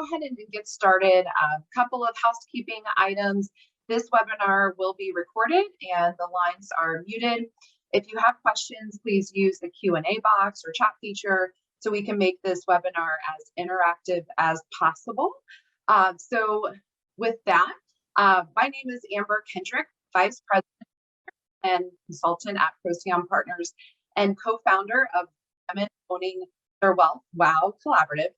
ahead and get started. A couple of housekeeping items. This webinar will be recorded and the lines are muted. If you have questions, please use the Q&A box or chat feature so we can make this webinar as interactive as possible. So with that, my name is Amber Kendrick, Vice President and Consultant at Procyon Partners and co-founder of Women Owning Their Wealth, WOW Collaborative.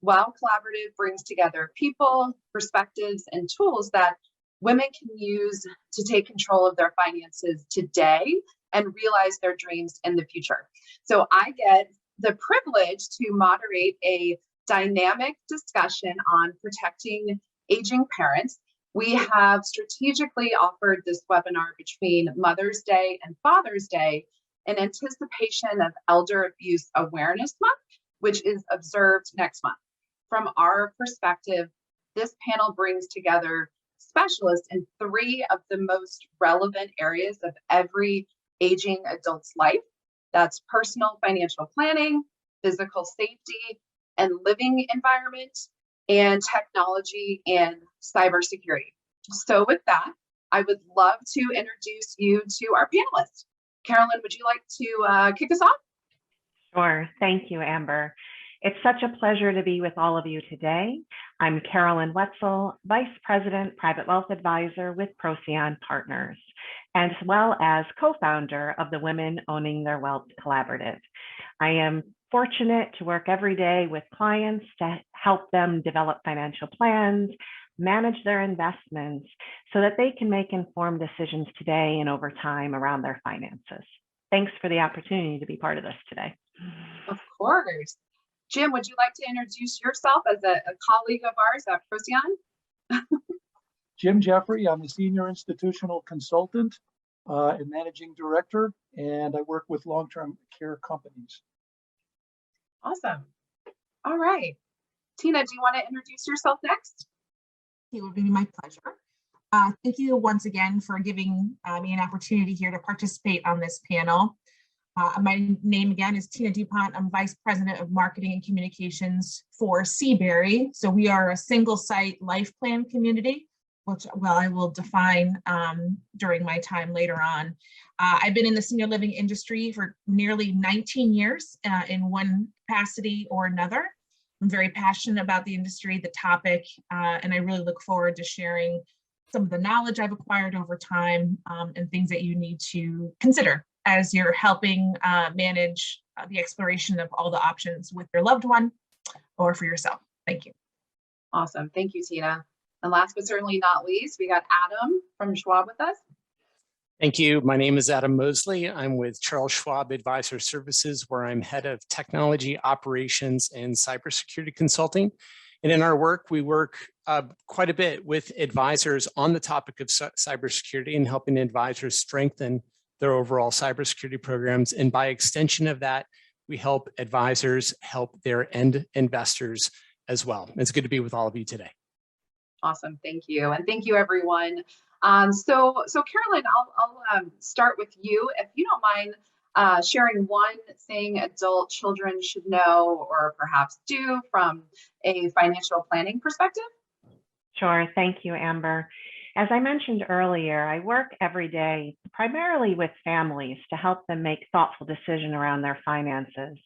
WOW Collaborative brings together people, perspectives, and tools that women can use to take control of their finances today and realize their dreams in the future. So I get the privilege to moderate a dynamic discussion on protecting aging parents. We have strategically offered this webinar between Mother's Day and Father's Day in anticipation of Elder Abuse Awareness Month, which is observed next month. From our perspective, this panel brings together specialists in three of the most relevant areas of every aging adult's life. That's personal financial planning, physical safety and living environment, and technology and cybersecurity. So with that, I would love to introduce you to our panelists. Carolyn, would you like to kick us off? Sure. Thank you, Amber. It's such a pleasure to be with all of you today. I'm Carolyn Wetzel, Vice President, Private Wealth Advisor with Procyon Partners, as well as co-founder of the Women Owning Their Wealth Collaborative. I am fortunate to work every day with clients to help them develop financial plans, manage their investments so that they can make informed decisions today and over time around their finances. Thanks for the opportunity to be part of this today. Of course. Jim, would you like to introduce yourself as a colleague of ours at Procyon? Jim Jeffrey, I'm a senior institutional consultant and managing director, and I work with long-term care companies. Awesome. All right. Tina, do you want to introduce yourself next? It would be my pleasure. Thank you once again for giving me an opportunity here to participate on this panel. My name again is Tina DuPont. I'm Vice President of Marketing and Communications for Seabury. So we are a single site life plan community, which I will define during my time later on. I've been in the senior living industry for nearly 19 years in one capacity or another. I'm very passionate about the industry, the topic, and I really look forward to sharing some of the knowledge I've acquired over time and things that you need to consider as you're helping manage the exploration of all the options with your loved one or for yourself. Thank you. Awesome. Thank you, Tina. And last but certainly not least, we got Adam from Schwab with us. Thank you. My name is Adam Mosley. I'm with Charles Schwab Advisor Services, where I'm head of technology operations and cybersecurity consulting. And in our work, we work quite a bit with advisors on the topic of cybersecurity and helping advisors strengthen their overall cybersecurity programs. And by extension of that, we help advisors help their end investors as well. It's good to be with all of you today. Awesome. Thank you. And thank you, everyone. So Carolyn, I'll start with you. If you don't mind sharing one thing adult children should know or perhaps do from a financial planning perspective. Sure. Thank you, Amber. As I mentioned earlier, I work every day primarily with families to help them make thoughtful decisions around their finances.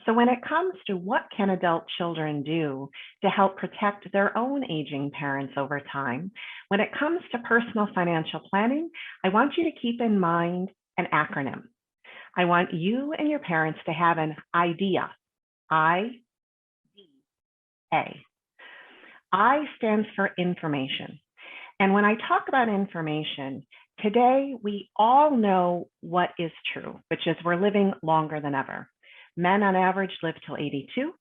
So when it comes to what can adult children do to help protect their own aging parents over time, when it comes to personal financial planning, I want you to keep in mind an acronym. I want you and your parents to have an IDEA, I-D-A. I stands for information. And when I talk about information, today we all know what is true, which is we're living longer than ever. Men on average live till 82.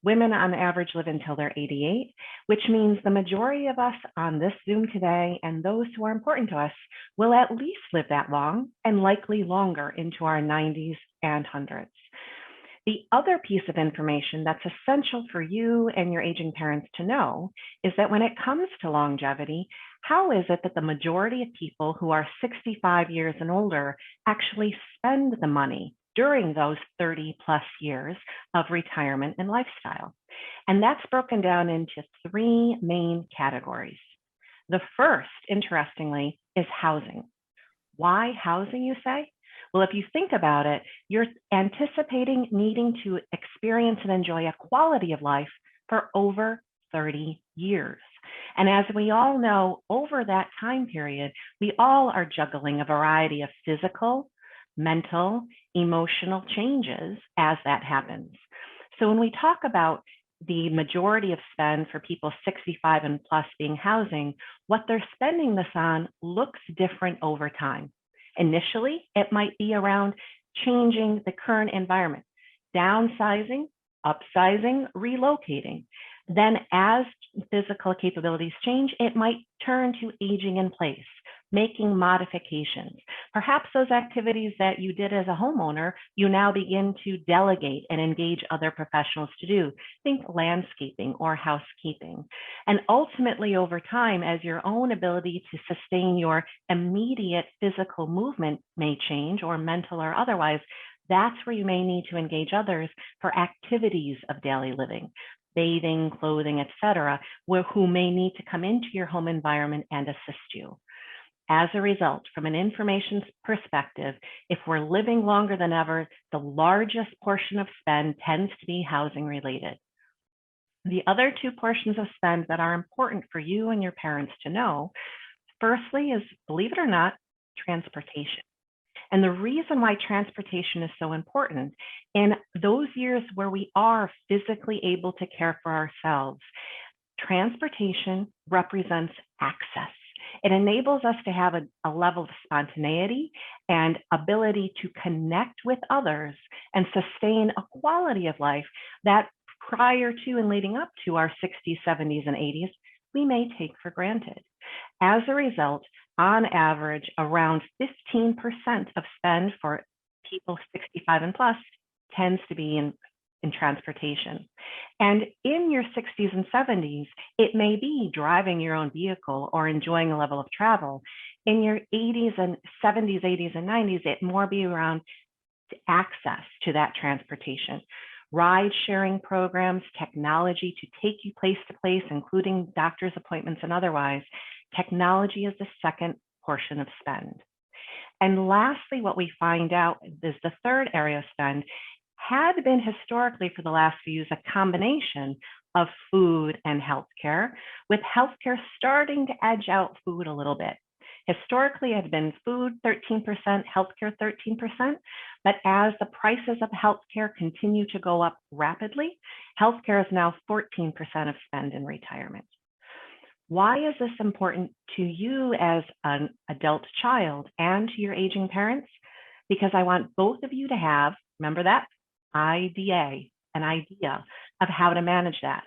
Women on average live until they're 88, which means the majority of us on this Zoom today and those who are important to us will at least live that long and likely longer into our 90s and 100s. The other piece of information that's essential for you and your aging parents to know is that when it comes to longevity, how is it that the majority of people who are 65 years and older actually spend the money during those 30 plus years of retirement and lifestyle. And that's broken down into 3 main categories. The first, interestingly, is housing. Why housing, you say? Well, if you think about it, you're anticipating needing to experience and enjoy a quality of life for over 30 years. And as we all know, over that time period, we all are juggling a variety of physical, mental, emotional changes as that happens. So when we talk about the majority of spend for people 65 and plus being housing, what they're spending this on looks different over time. Initially, it might be around changing the current environment, downsizing, upsizing, relocating. Then as physical capabilities change, it might turn to aging in place, making modifications. Perhaps those activities that you did as a homeowner, you now begin to delegate and engage other professionals to do. Think landscaping or housekeeping. And ultimately over time, as your own ability to sustain your immediate physical movement may change, or mental or otherwise, that's where you may need to engage others for activities of daily living, bathing, clothing, etc., who may need to come into your home environment and assist you. As a result, from an information perspective, if we're living longer than ever, the largest portion of spend tends to be housing related. The other 2 portions of spend that are important for you and your parents to know, firstly is, believe it or not, transportation. And the reason why transportation is so important, in those years where we are physically able to care for ourselves, transportation represents access. It enables us to have a level of spontaneity and ability to connect with others and sustain a quality of life that prior to and leading up to our 60s, 70s, and 80s, we may take for granted. As a result, on average, around 15% of spend for people 65 and plus tends to be in transportation. And in your 60s and 70s, it may be driving your own vehicle or enjoying a level of travel. In your 80s and 70s, 80s, and 90s, it more be around access to that transportation. Ride sharing programs, technology to take you place to place, including doctor's appointments and otherwise. Technology is the second portion of spend. And lastly, what we find out is the third area of spend had been historically for the last few years a combination of food and healthcare, with healthcare starting to edge out food a little bit. Historically, it had been food 13%, healthcare 13%, but as the prices of healthcare continue to go up rapidly, healthcare is now 14% of spend in retirement. Why is this important to you as an adult child and to your aging parents? Because I want both of you to have, remember that, IDA, an idea of how to manage that.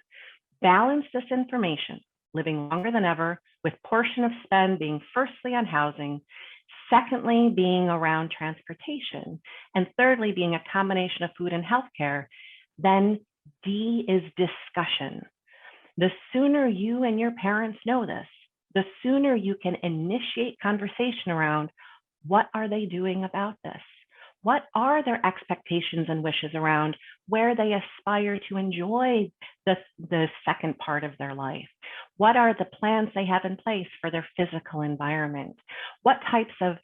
Balance this information, living longer than ever, with portion of spend being firstly on housing, secondly being around transportation, and thirdly being a combination of food and healthcare. Then D is discussion. The sooner you and your parents know this, the sooner you can initiate conversation around what are they doing about this? What are their expectations and wishes around where they aspire to enjoy the second part of their life? What are the plans they have in place for their physical environment? What types of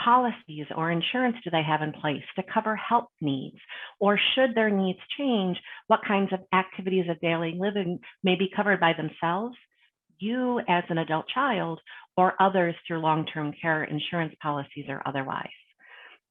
policies or insurance do they have in place to cover health needs? Or should their needs change, what kinds of activities of daily living may be covered by themselves, you as an adult child, or others through long-term care insurance policies or otherwise?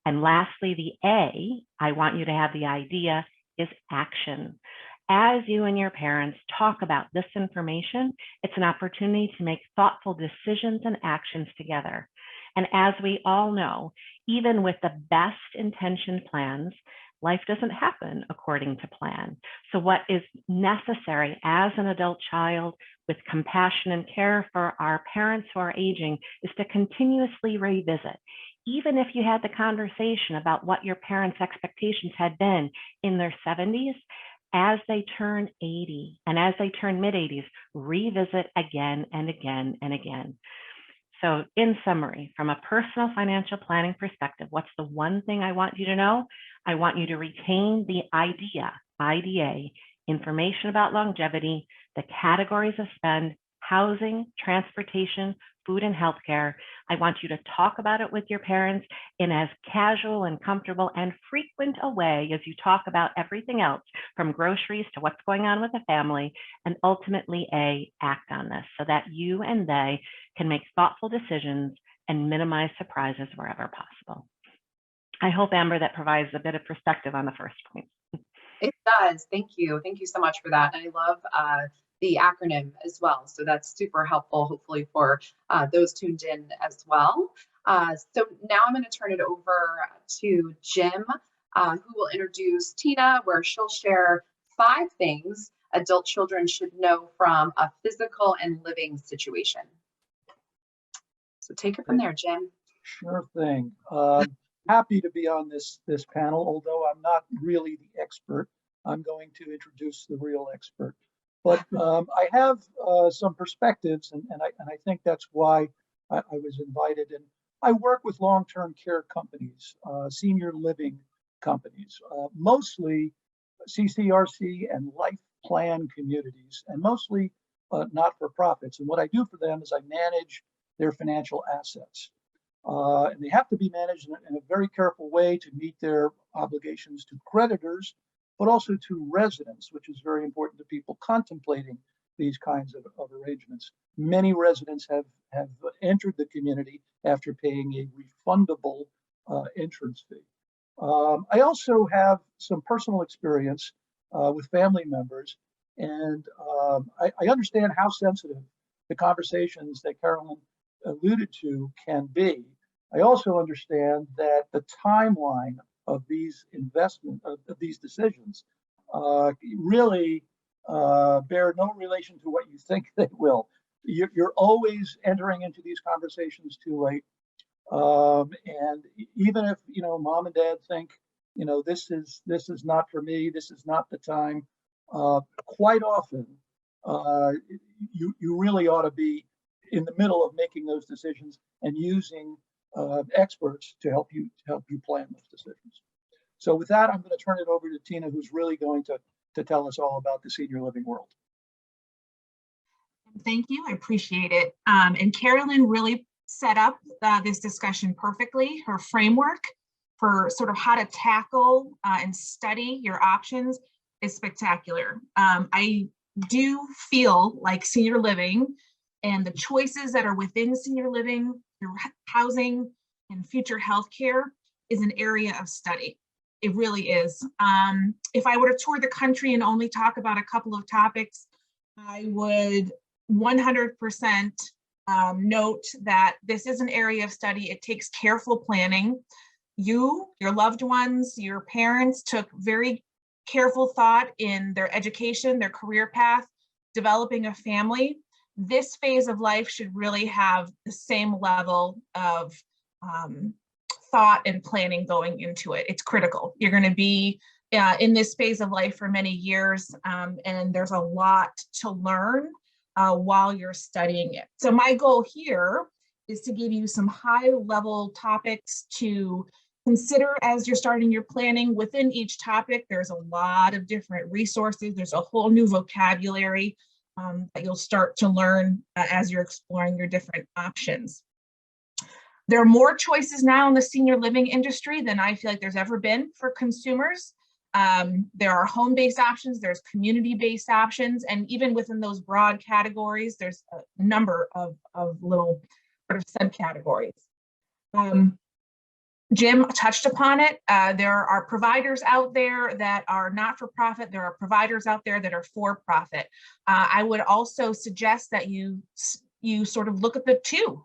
And lastly, the A, I want you to have the idea, is action. As you and your parents talk about this information, it's an opportunity to make thoughtful decisions and actions together. And as we all know, even with the best intentioned plans, life doesn't happen according to plan. So what is necessary as an adult child with compassion and care for our parents who are aging is to continuously revisit. Even if you had the conversation about what your parents' expectations had been in their 70s, as they turn 80 and as they turn mid-80s, revisit again and again and again. So in summary, from a personal financial planning perspective, what's the one thing I want you to know? I want you to retain the IDA, information about longevity, the categories of spend, housing, transportation, food, and healthcare. I want you to talk about it with your parents in as casual and comfortable and frequent a way as you talk about everything else, from groceries to what's going on with the family, and ultimately act on this so that you and they can make thoughtful decisions and minimize surprises wherever possible. I hope, Amber, that provides a bit of perspective on the first point. It does. Thank you. Thank you so much for that. And I love the acronym as well. So that's super helpful, hopefully, for those tuned in as well. So now I'm going to turn it over to Jim, who will introduce Tina, where she'll share 5 things adult children should know from a physical and living situation. So take it from there, Jim. Sure thing. Happy to be on this panel, although I'm not really the expert. I'm going to introduce the real expert. But I have some perspectives, and I think that's why I was invited. And I work with long-term care companies, senior living companies, mostly CCRC and life plan communities, and mostly not-for-profits. And what I do for them is I manage their financial assets. And they have to be managed in a very careful way to meet their obligations to creditors, but also to residents, which is very important to people contemplating these kinds of arrangements. Many residents have entered the community after paying a refundable entrance fee. I also have some personal experience with family members, and I understand how sensitive the conversations that Carolyn alluded to can be. I also understand that the timeline of these these decisions really bear no relation to what you think they will. You're always entering into these conversations too late. And even if, mom and dad think, this is not for me, this is not the time, quite often, you really ought to be in the middle of making those decisions and using experts to help you plan those decisions. So with that, I'm going to turn it over to Tina, who's really going to tell us all about the senior living world. Thank you. I appreciate it. And Carolyn really set up this discussion perfectly. Her framework for sort of how to tackle and study your options is spectacular. I do feel like senior living and the choices that are within senior living through housing and future healthcare is an area of study. It really is. If I were to tour the country and only talk about a couple of topics, I would 100% note that this is an area of study. It takes careful planning. You, your loved ones, your parents took very careful thought in their education, their career path, developing a family. This phase of life should really have the same level of thought and planning going into it. It's critical. You're going to be in this phase of life for many years, and there's a lot to learn while you're studying it. So my goal here is to give you some high-level topics to consider as you're starting your planning. Within each topic, there's a lot of different resources. There's a whole new vocabulary that you'll start to learn as you're exploring your different options. There are more choices now in the senior living industry than I feel like there's ever been for consumers. There are home-based options, there's community-based options, and even within those broad categories, there's a number of little sort of subcategories. Jim touched upon it. There are providers out there that are not-for-profit. There are providers out there that are for-profit. I would also suggest that you sort of look at the two.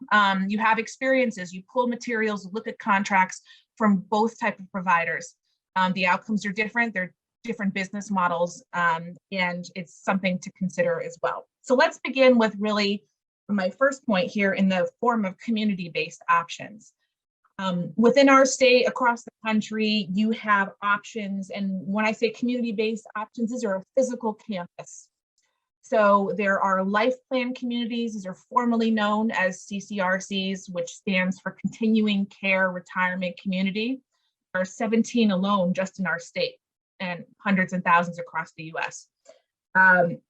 You have experiences, you pull materials, look at contracts from both types of providers. The outcomes are different. They're different business models, and it's something to consider as well. So let's begin with really my first point here in the form of community-based options. Within our state, across the country, you have options. And when I say community-based options, these are a physical campus. So there are life plan communities. These are formally known as CCRCs, which stands for Continuing Care Retirement Community. There are 17 alone just in our state and hundreds and thousands across the US.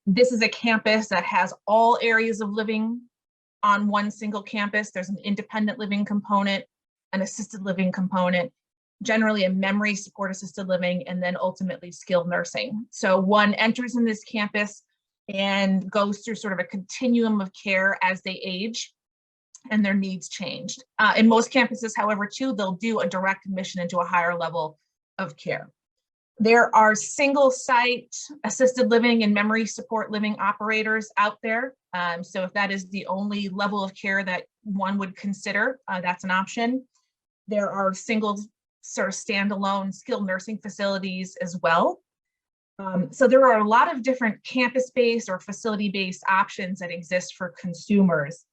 This is a campus that has all areas of living on one single campus. There's an independent living component, an assisted living component, generally a memory support assisted living, and then ultimately skilled nursing. So one enters in this campus and goes through sort of a continuum of care as they age and their needs changed. In most campuses, however, too, they'll do a direct admission into a higher level of care. There are single site assisted living and memory support living operators out there. So if that is the only level of care that one would consider, that's an option. There are single sort of standalone skilled nursing facilities as well. So there are a lot of different campus-based or facility-based options that exist for consumers.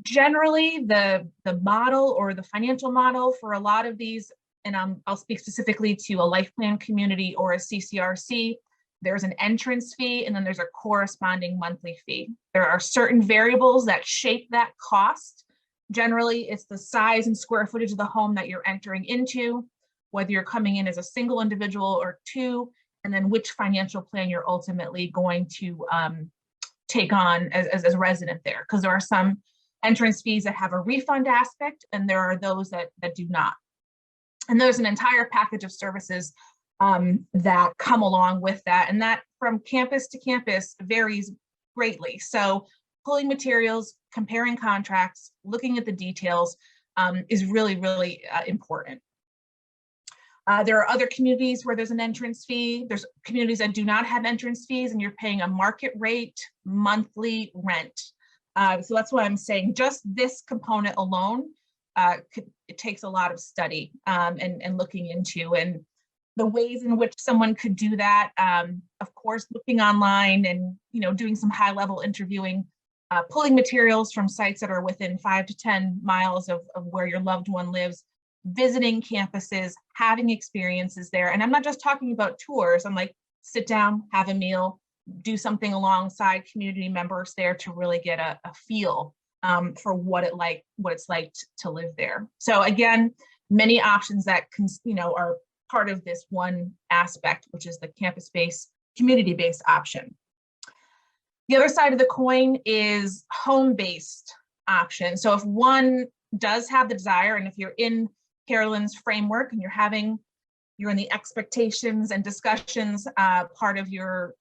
Generally, the model or the financial model for a lot of these, and I'll speak specifically to a life plan community or a CCRC, there's an entrance fee and then there's a corresponding monthly fee. There are certain variables that shape that cost. Generally, it's the size and square footage of the home that you're entering into, whether you're coming in as a single individual or two, and then which financial plan you're ultimately going to take on as a resident there. Because there are some entrance fees that have a refund aspect, and there are those that do not. And there's an entire package of services that come along with that. And that from campus to campus varies greatly. So pulling materials, comparing contracts, looking at the details is really, really important. There are other communities where there's an entrance fee. There's communities that do not have entrance fees and you're paying a market rate monthly rent. So that's why I'm saying just this component alone, it takes a lot of study and looking into, and the ways in which someone could do that. Of course, looking online and doing some high level interviewing, pulling materials from sites that are within 5 to 10 miles of where your loved one lives, visiting campuses, having experiences there. And I'm not just talking about tours. I'm like, sit down, have a meal, do something alongside community members there to really get a feel for what it's like to live there. So again, many options that are part of this one aspect, which is the campus-based, community-based option. The other side of the coin is home-based option. So if one does have the desire, and if you're in Carolyn's framework and you're in the expectations and discussions part of your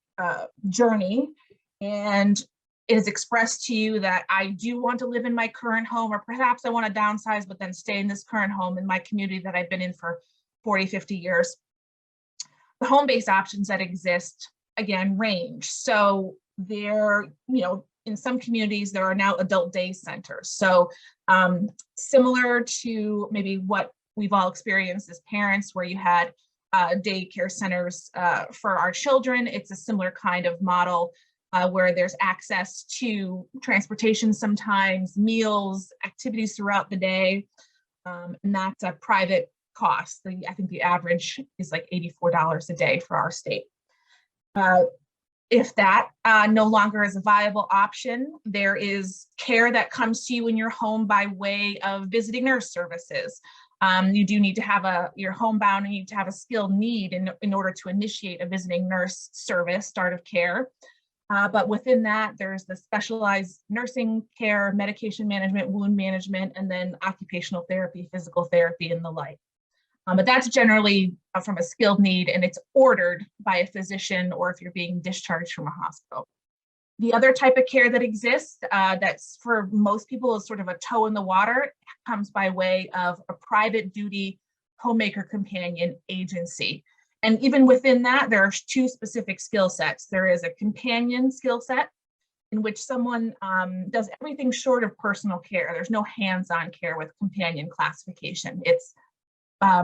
journey, and it is expressed to you that I do want to live in my current home, or perhaps I want to downsize, but then stay in this current home in my community that I've been in for 40, 50 years. The home-based options that exist, again, range. So there, in some communities, there are now adult day centers. So similar to maybe what we've all experienced as parents, where you had daycare centers for our children, it's a similar kind of model where there's access to transportation sometimes, meals, activities throughout the day, and that's a private cost. I think the average is like $84 a day for our state. If that no longer is a viable option, there is care that comes to you in your home by way of visiting nurse services. You do need to have you're homebound and you need to have a skilled need in order to initiate a visiting nurse service, start of care. But within that, there's the specialized nursing care, medication management, wound management, and then occupational therapy, physical therapy, and the like. But that's generally from a skilled need, and it's ordered by a physician or if you're being discharged from a hospital. The other type of care that exists that's for most people is sort of a toe in the water, comes by way of a private duty homemaker companion agency. And even within that, there are two specific skill sets. There is a companion skill set in which someone does everything short of personal care. There's no hands-on care with companion classification. It's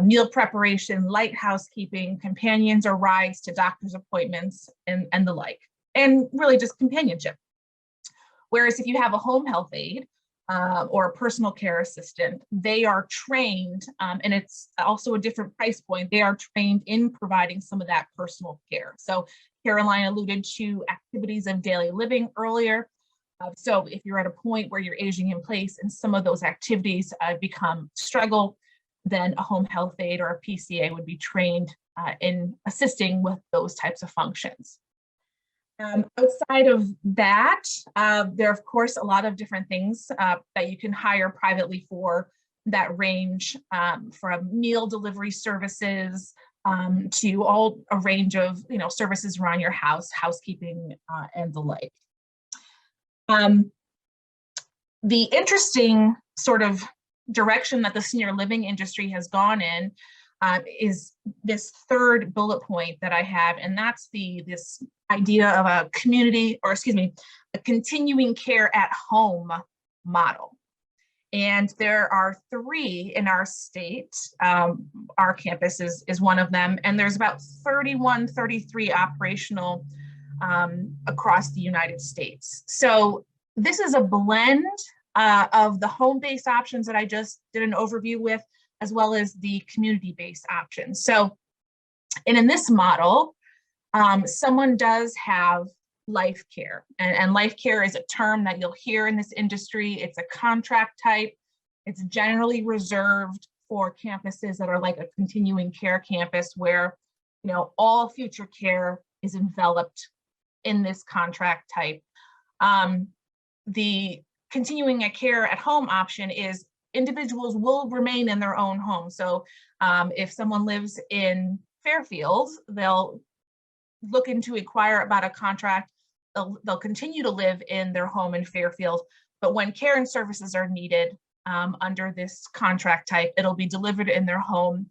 meal preparation, light housekeeping, companions or rides to doctor's appointments, and the like, and really just companionship. Whereas if you have a home health aide, or a personal care assistant, they are trained, and it's also a different price point. They are trained in providing some of that personal care. So Caroline alluded to activities of daily living earlier. So if you're at a point where you're aging in place and some of those activities become struggle, then a home health aide or a PCA would be trained in assisting with those types of functions. Outside of that, there are, of course, a lot of different things that you can hire privately for that range from meal delivery services to all a range of services around your house, housekeeping, and the like. The interesting sort of direction that the senior living industry has gone in is this third bullet point that I have, and that's this idea of a a continuing care at home model. And there are 3 in our state. Our campus is one of them, and there's about 31, 33 operational across the United States. So this is a blend of the home-based options that I just did an overview with, as well as the community-based options. So, and in this model, someone does have life care, and life care is a term that you'll hear in this industry. It's a contract type. It's generally reserved for campuses that are like a continuing care campus where, all future care is enveloped in this contract type. The continuing a care at home option is individuals will remain in their own home. So if someone lives in Fairfield, they'll look into inquire about a contract. They'll continue to live in their home in Fairfield, but when care and services are needed under this contract type, it'll be delivered in their home.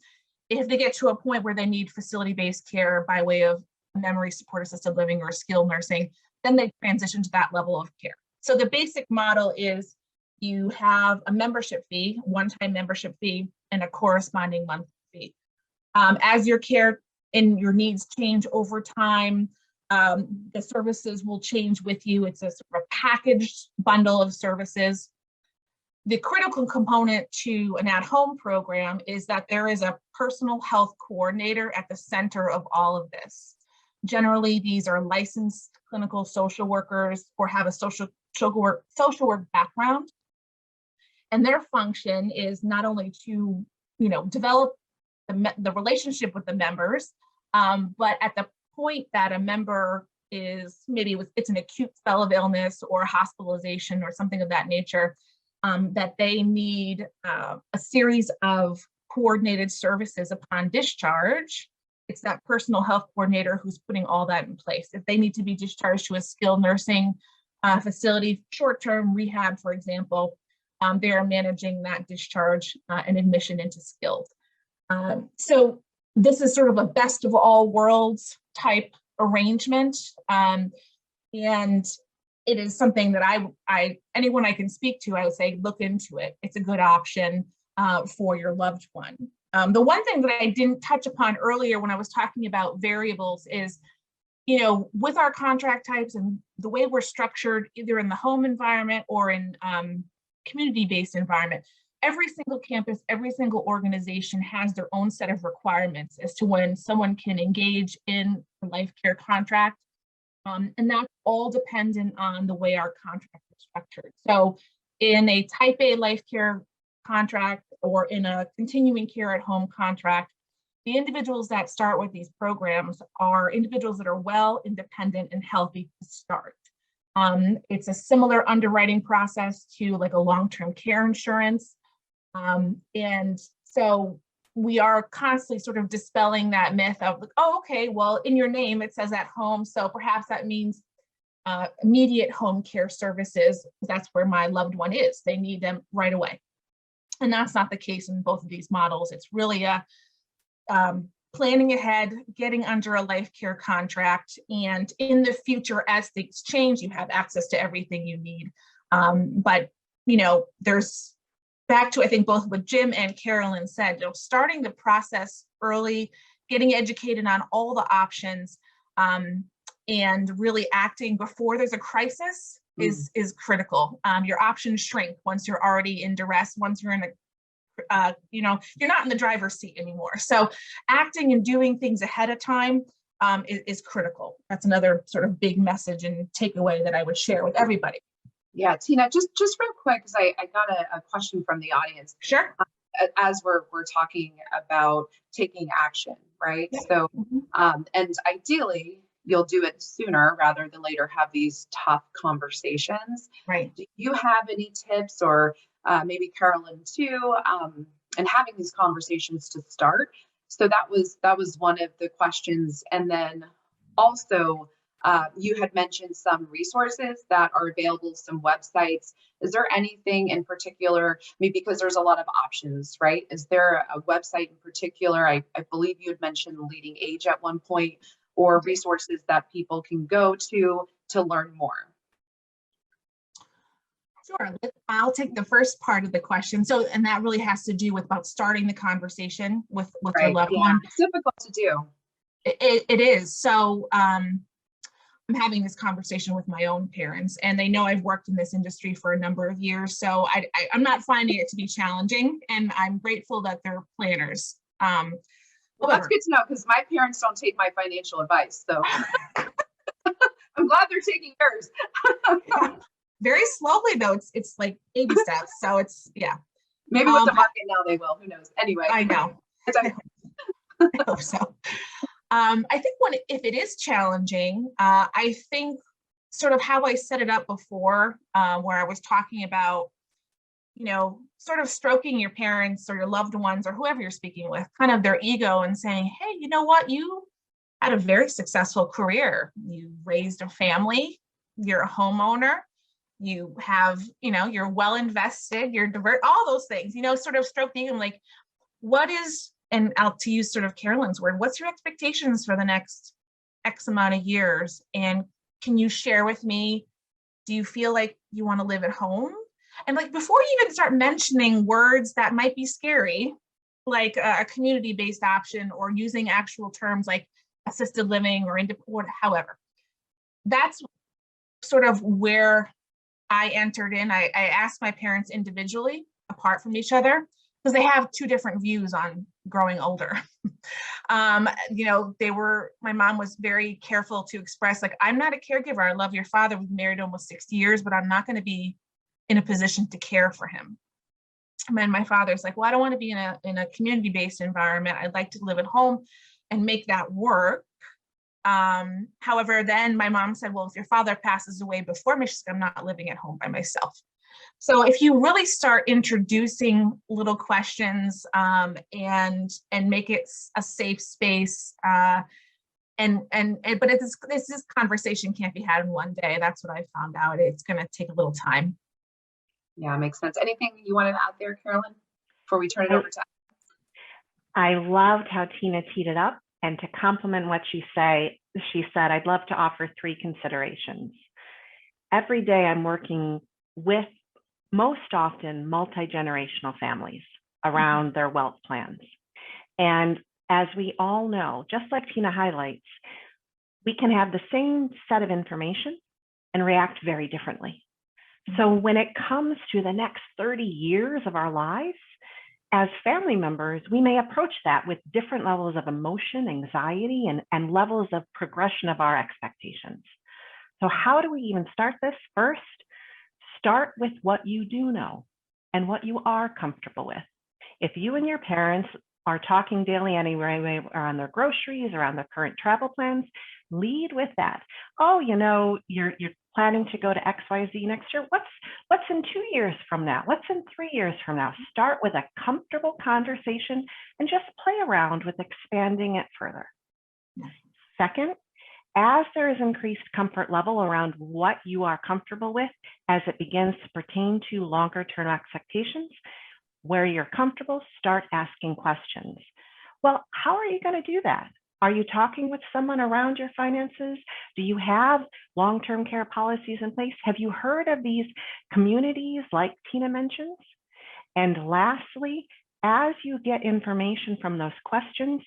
If they get to a point where they need facility-based care by way of memory support assisted living or skilled nursing, then they transition to that level of care. So the basic model is you have a membership fee, one-time membership fee, and a corresponding monthly fee. As your care and your needs change over time, the services will change with you. It's a sort of a packaged bundle of services. The critical component to an at-home program is that there is a personal health coordinator at the center of all of this. Generally, these are licensed clinical social workers or have a social work background. And their function is not only to, develop the relationship with the members, but at the point that a member is it's an acute spell of illness or hospitalization or something of that nature, that they need a series of coordinated services upon discharge. It's that personal health coordinator who's putting all that in place. If they need to be discharged to a skilled nursing facility, short-term rehab, for example, they are managing that discharge and admission into skilled. So this is sort of a best of all worlds type arrangement. And it is something that anyone I can speak to, I would say, look into it. It's a good option for your loved one. The one thing that I didn't touch upon earlier when I was talking about variables is, with our contract types and the way we're structured, either in the home environment or in community-based environment, every single campus, every single organization has their own set of requirements as to when someone can engage in a life care contract. And that's all dependent on the way our contract is structured. So in a type A life care contract or in a continuing care at home contract, the individuals that start with these programs are individuals that are well, independent, and healthy to start. It's a similar underwriting process to like a long-term care insurance. And so we are constantly sort of dispelling that myth of like, oh, okay, well, in your name, it says at home. So perhaps that means immediate home care services. That's where my loved one is. They need them right away. And that's not the case in both of these models. It's really planning ahead, getting under a life care contract, and in the future, as things change, you have access to everything you need. But there's back to, I think, both what Jim and Carolyn said, starting the process early, getting educated on all the options, and really acting before there's a crisis is critical. Your options shrink once you're already in duress, once you're in a, you're not in the driver's seat anymore. So acting and doing things ahead of time is critical. That's another sort of big message and takeaway that I would share with everybody. Yeah, Tina, just real quick, because I got a question from the audience. Sure. As we're talking about taking action, right? Yeah. So, and ideally, you'll do it sooner rather than later, have these tough conversations. Right. Do you have any tips, or maybe Carolyn too, and having these conversations to start? So that was one of the questions. And then also, you had mentioned some resources that are available, some websites. Is there anything in particular, maybe because there's a lot of options, right? Is there a website in particular? I believe you had mentioned Leading Age at one point, or resources that people can go to learn more? Sure. I'll take the first part of the question. So, and that really has to do with about starting the conversation with your loved one. It's difficult to do. It is. So, I'm having this conversation with my own parents, and they know I've worked in this industry for a number of years. So I'm not finding it to be challenging, and I'm grateful that they're planners. Well, that's good to know, because my parents don't take my financial advice. So I'm glad they're taking yours. Yeah. Very slowly though. It's like baby steps. So it's, yeah. Maybe with the market now they will. Who knows? Anyway. I know. I hope so. I think if it is challenging, I think sort of how I set it up before, where I was talking about, sort of stroking your parents or your loved ones or whoever you're speaking with, kind of their ego, and saying, hey, you know what? You had a very successful career. You raised a family. You're a homeowner. You have, you're well invested. You're divert, all those things, sort of stroke the ego, like, what is, and to use sort of Carolyn's word, what's your expectations for the next X amount of years? And can you share with me, do you feel like you want to live at home? And like, before you even start mentioning words that might be scary, like a community-based option, or using actual terms like assisted living or independent, however, that's sort of where I entered in. I asked my parents individually, apart from each other, because they have two different views on growing older. My mom was very careful to express, like, I'm not a caregiver. I love your father. We've married almost 60 years, but I'm not going to be in a position to care for him. And then my father's like, well, I don't want to be in a community-based environment. I'd like to live at home and make that work. However, then my mom said, well, if your father passes away before me, she's like, I'm not living at home by myself. So if you really start introducing little questions, and make it a safe space, but this conversation can't be had in one day. That's what I found out. It's going to take a little time. Yeah, makes sense. Anything you wanted to add there, Carolyn, before we turn it over to? I loved how Tina teed it up, and to complement what she said, I'd love to offer 3 considerations. Every day I'm working with, most often, multi-generational families around their wealth plans. And as we all know, just like Tina highlights, we can have the same set of information and react very differently. So when it comes to the next 30 years of our lives, as family members, we may approach that with different levels of emotion, anxiety, and levels of progression of our expectations. So how do we even start this? First, start with what you do know and what you are comfortable with. If you and your parents are talking daily anyway around their groceries, around their current travel plans, lead with that. Oh, you're planning to go to XYZ next year. What's in 2 years from now? What's in 3 years from now? Start with a comfortable conversation and just play around with expanding it further. Second, as there is increased comfort level around what you are comfortable with, as it begins to pertain to longer term expectations, where you're comfortable, start asking questions. Well, how are you going to do that? Are you talking with someone around your finances? Do you have long-term care policies in place? Have you heard of these communities like Tina mentions? And lastly, as you get information from those questions,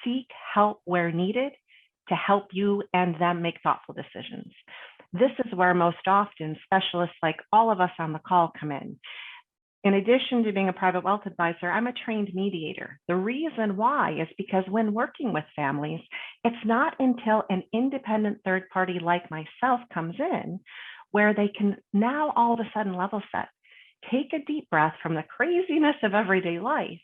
seek help where needed to help you and them make thoughtful decisions. This is where most often specialists like all of us on the call come in. In addition to being a private wealth advisor, I'm a trained mediator. The reason why is because when working with families, it's not until an independent third party like myself comes in where they can now all of a sudden level set, take a deep breath from the craziness of everyday life,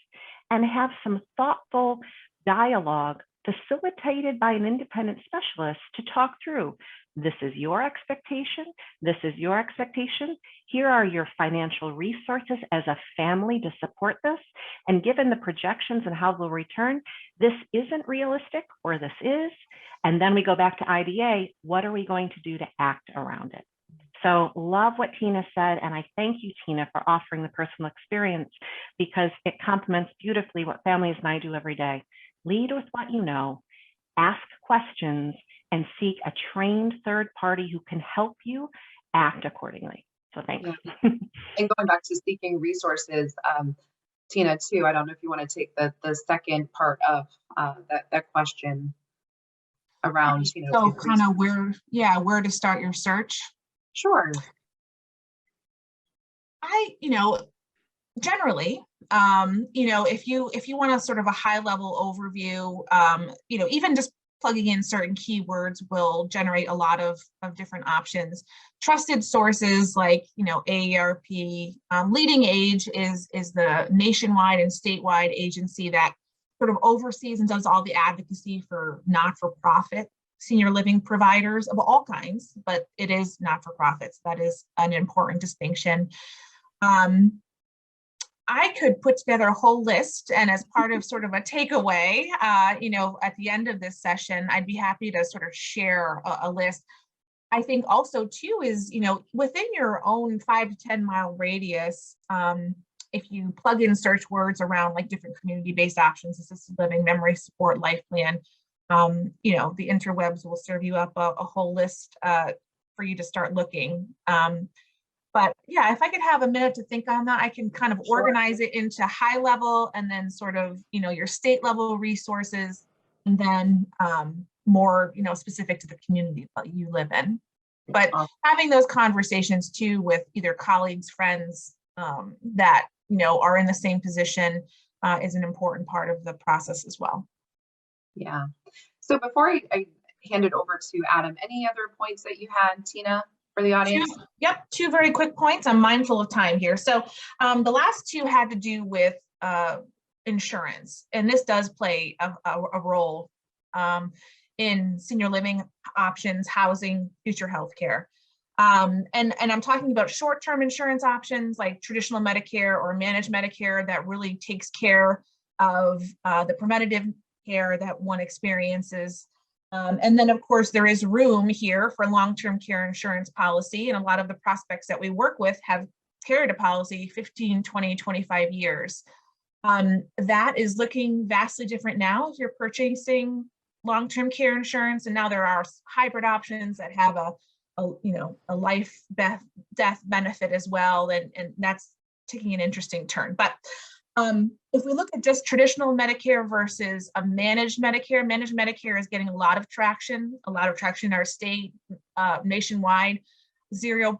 and have some thoughtful dialogue facilitated by an independent specialist to talk through, this is your expectation, this is your expectation, here are your financial resources as a family to support this, and given the projections and how they'll return, this isn't realistic or this is, and then we go back to IDA, what are we going to do to act around it? So love what Tina said, and I thank you, Tina, for offering the personal experience because it complements beautifully what families and I do every day. Lead with what you know, ask questions, and seek a trained third party who can help you act accordingly. So thanks. Yeah. And going back to seeking resources, Tina, too, I don't know if you want to take the second part of that question around, So kind of where to start your search. Sure. Generally, if you want a sort of a high level overview, even just plugging in certain keywords will generate a lot of different options. Trusted sources like, AARP, Leading Age is the nationwide and statewide agency that sort of oversees and does all the advocacy for not-for-profit senior living providers of all kinds, but it is not-for-profits. That is an important distinction. I could put together a whole list, and as part of sort of a takeaway, at the end of this session, I'd be happy to sort of share a list. I think also too is, within your own 5 to 10 mile radius, if you plug in search words around like different community-based options, assisted living, memory support, life plan, the interwebs will serve you up a whole list for you to start looking. But yeah, if I could have a minute to think on that, I can kind of organize it into high level and then sort of, your state level resources, and then more, specific to the community that you live in. But having those conversations too with either colleagues, friends that, are in the same position is an important part of the process as well. Yeah. So before I hand it over to Adam, any other points that you had, Tina, for the audience? Two very quick points. I'm mindful of time here. So the last two had to do with insurance, and this does play a role in senior living options, housing, future healthcare. And I'm talking about short-term insurance options like traditional Medicare or managed Medicare that really takes care of the preventative care that one experiences. And then, of course, there is room here for long-term care insurance policy. And a lot of the prospects that we work with have carried a policy 15, 20, 25 years. That is looking vastly different now if you're purchasing long-term care insurance. And now there are hybrid options that have a life death benefit as well. And that's taking an interesting turn. But if we look at just traditional Medicare versus a managed Medicare is getting a lot of traction in our state, nationwide, $0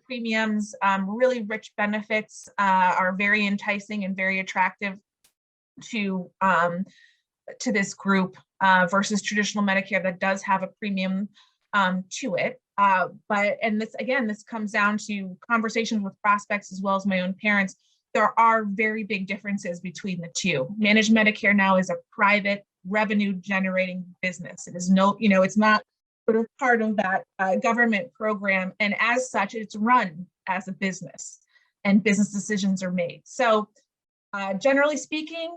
premiums, really rich benefits are very enticing and very attractive to this group versus traditional Medicare that does have a premium to it. And this comes down to conversations with prospects as well as my own parents. There are very big differences between the two. Managed Medicare now is a private revenue generating business. It is it's not sort of part of that government program. And as such, it's run as a business and business decisions are made. So generally speaking,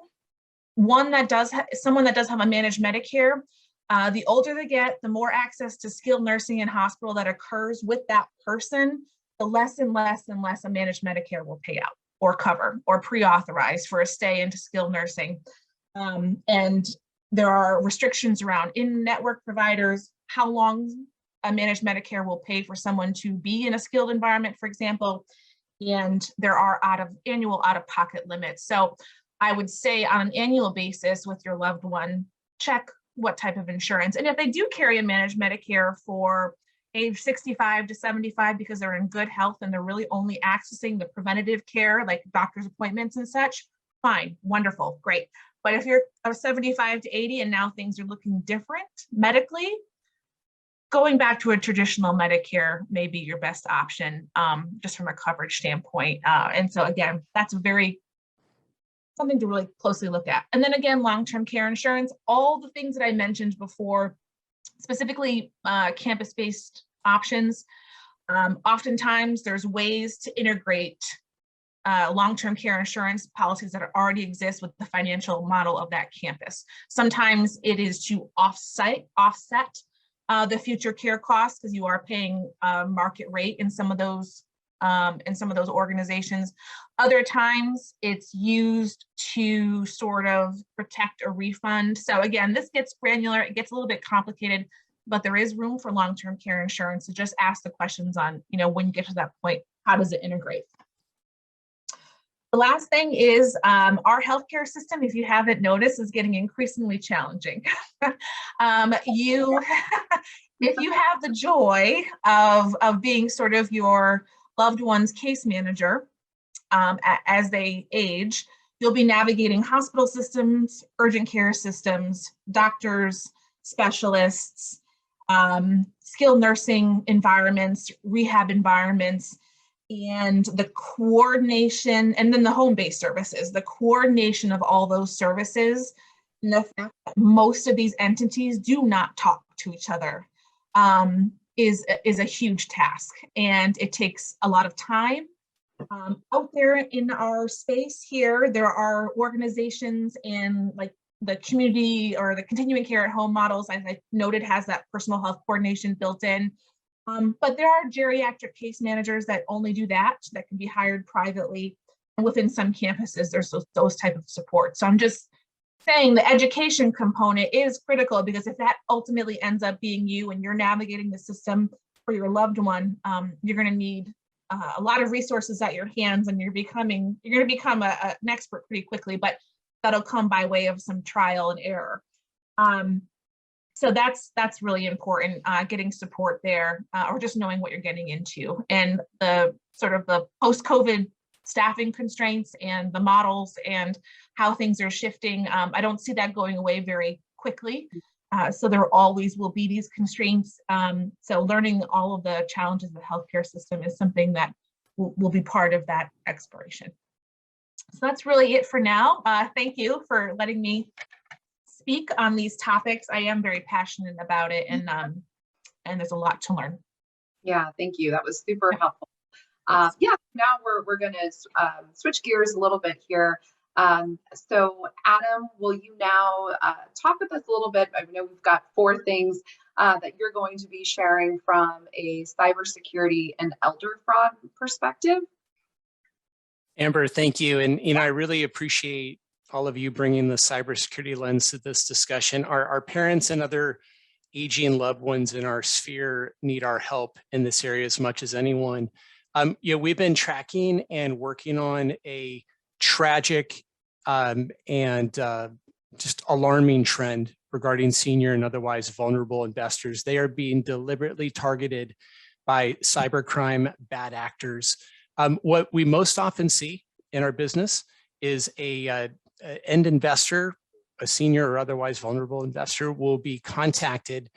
someone that does have a managed Medicare, the older they get, the more access to skilled nursing and hospital that occurs with that person, the less and less and less a managed Medicare will pay out or cover or pre-authorize for a stay into skilled nursing. And there are restrictions around in-network providers, how long a managed Medicare will pay for someone to be in a skilled environment, for example, and there are annual out-of-pocket limits. So I would say on an annual basis with your loved one, check what type of insurance. And if they do carry a managed Medicare for age 65 to 75 because they're in good health and they're really only accessing the preventative care like doctor's appointments and such, fine, wonderful, great. But if you're 75 to 80 and now things are looking different medically, going back to a traditional Medicare may be your best option, just from a coverage standpoint. And so again, that's something to really closely look at. And then again, long-term care insurance, all the things that I mentioned before, specifically campus-based options. Oftentimes there's ways to integrate long-term care insurance policies that already exist with the financial model of that campus. Sometimes it is to offset the future care costs because you are paying market rate in some of those organizations. Other times it's used to sort of protect a refund. So again, this gets granular, it gets a little bit complicated, but there is room for long-term care insurance. So just ask the questions on, when you get to that point, how does it integrate? The last thing is our healthcare system, if you haven't noticed, is getting increasingly challenging. If you have the joy of being sort of your loved one's case manager as they age, you'll be navigating hospital systems, urgent care systems, doctors, specialists, skilled nursing environments, rehab environments, and the coordination, and then the home-based services, the coordination of all those services, and the fact that most of these entities do not talk to each other is a huge task, and it takes a lot of time. Out there in our space here, there are organizations and like the community or the continuing care at home models, as I noted, has that personal health coordination built in. But there are geriatric case managers that only do that can be hired privately. And within some campuses, there's those type of support. So I'm just saying the education component is critical, because if that ultimately ends up being you and you're navigating the system for your loved one, you're going to need a lot of resources at your hands, and you're going to become an expert pretty quickly, but that'll come by way of some trial and error. So that's really important, getting support there, or just knowing what you're getting into. And the sort of the post-COVID staffing constraints and the models and how things are shifting, I don't see that going away very quickly. So there always will be these constraints. So learning all of the challenges of the healthcare system is something that will be part of that exploration. So that's really it for now. Thank you for letting me speak on these topics. I am very passionate about it, and there's a lot to learn. Yeah, thank you. That was super helpful. Yeah, now we're going to switch gears a little bit here. So Adam, will you now talk with us a little bit? I know we've got 4 things that you're going to be sharing from a cybersecurity and elder fraud perspective. Amber, thank you. And I really appreciate all of you bringing the cybersecurity lens to this discussion. Our parents and other aging loved ones in our sphere need our help in this area as much as anyone. We've been tracking and working on a tragic and just alarming trend regarding senior and otherwise vulnerable investors. They are being deliberately targeted by cybercrime bad actors. What we most often see in our business is a end investor, a senior or otherwise vulnerable investor, will be contacted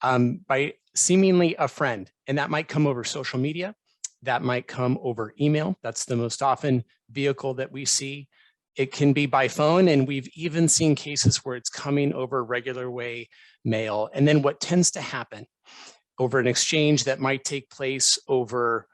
by seemingly a friend, and that might come over social media, that might come over email. That's the most often vehicle that we see. It can be by phone, and we've even seen cases where it's coming over regular way mail. And then what tends to happen over an exchange that might take place over